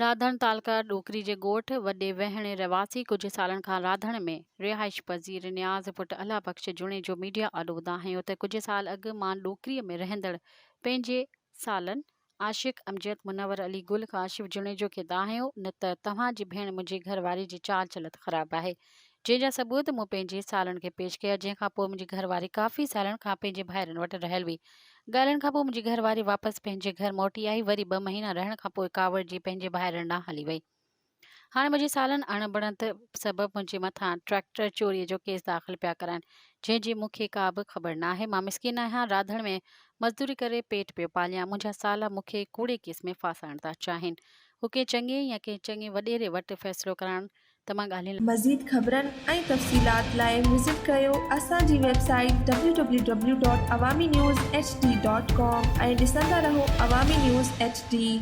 राधण तालका डोकरी जे ॻोठ वॾे वहिणे रवासी कुझु सालनि खां राधण में रिहाइश पज़ीर नियाज़ पुट अला बख़्श जुणे जो मीडिया आॾो ॿुधा आहियूं त कुझु साल अॻु मां डोकरीअ में रहंदड़ पंहिंजे सालनि आशिक़ अमजद मुनवर अली गुल खां शिव जुणे जो खे दाहियो न त तव्हांजी भेण मुंहिंजी घरवारी जी चाल चलत ख़राबु आहे, जंहिंजा सबूत मूं पंहिंजे सालनि खे पेश कया। जंहिंखां पोइ मुंहिंजी घरवारी काफ़ी सालनि खां पंहिंजे भाइरनि वटि रहियल हुई। ॻाल्हियुनि खां पोइ मुंहिंजी घरवारी वापसि पंहिंजे घर मोटी आई। वरी 2 महीना रहण खां पोइ कावड़ जी पंहिंजे भाइरनि ॾांहुं हली वई। हाणे मुंहिंजे सालनि अणबणत सबबु मुंहिंजे मथां ट्रैक्टर चोरीअ जो केस दाख़िल पिया कराइनि, जंहिंजी मूंखे का बि ख़बर न आहे। मां मिसकिन आहियां, राधण में मज़दूरी करे पेट पियो पालियां। मुंहिंजा साल मूंखे कूड़े केस में फासाइण था चाहिनि। हू कंहिं चङे या कंहिं चङे वॾेरे वटि फ़ैसिलो कराइण त मां ॻाल्हियुनि मज़ीद ख़बरनि ऐं तफ़सीलात लाइ विज़िट कयो असांजी वेबसाइट www.awamiNewsHD.com ऐं ॾिसंदा रहो अवामी न्यूज़ HD।